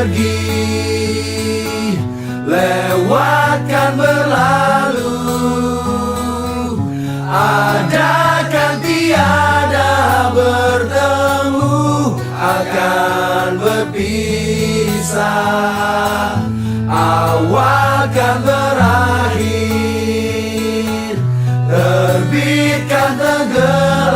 pergi, lewatkan berlalu, adakan tiada bertemu, akan berpisah, awalkan berakhir, terbitkan tenggelam,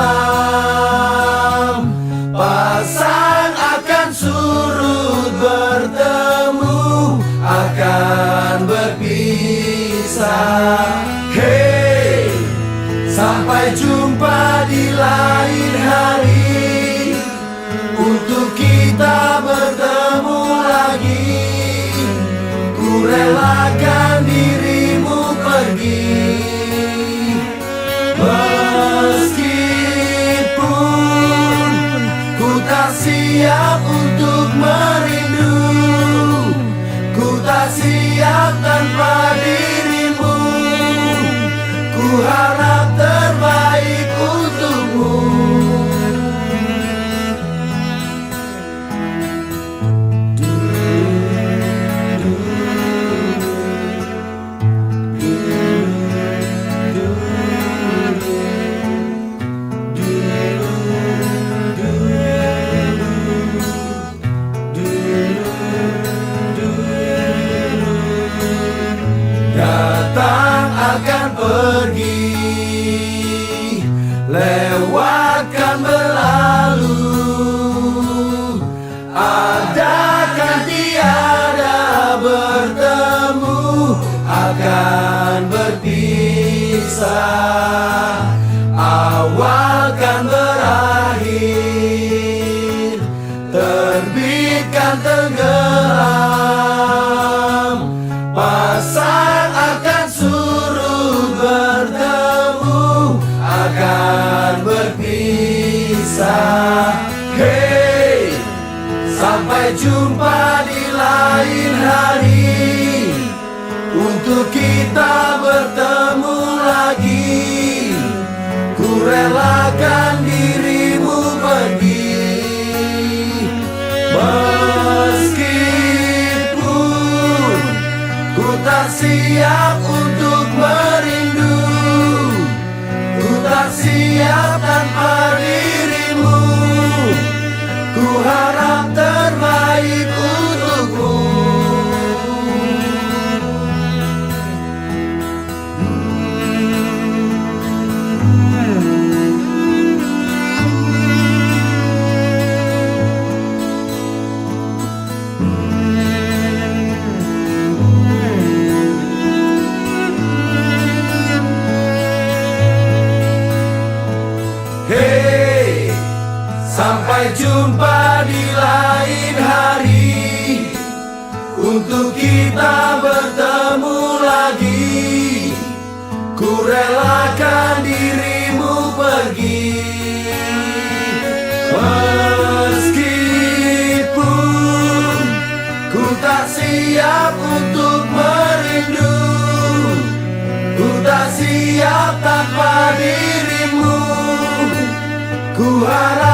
pasang akan surut, bertemu akan berpisah. Hey, sampai jumpa di lain hari, untuk kita bertemu lagi. Ku relakan dirimu pergi, meskipun ku tak siap untuk merindu, ku tak siap tanpa dirimu. Ku harap terbaik untukmu. Datang akan pergi, lewatkan berlalu, adakan tiada bertemu, akan berpisah, awalkan berakhir, terbitkan tenggelam, pasang akan surut, bertemu akan berpisah. Hey, sampai jumpa di lain hari, untuk kita bertemu lagi. Ku relakan dirimu pergi, meskipun ku tak siap untuk merindu, ku tak siap tanpa dirimu. Ku harap terbaik untukmu. Hey, sampai jumpa di lain hari, untuk kita bertemu lagi. Ku relakan dirimu pergi, meskipun ku tak siap untuk merindu, ku tak siap tanpa dirimu. Ku harap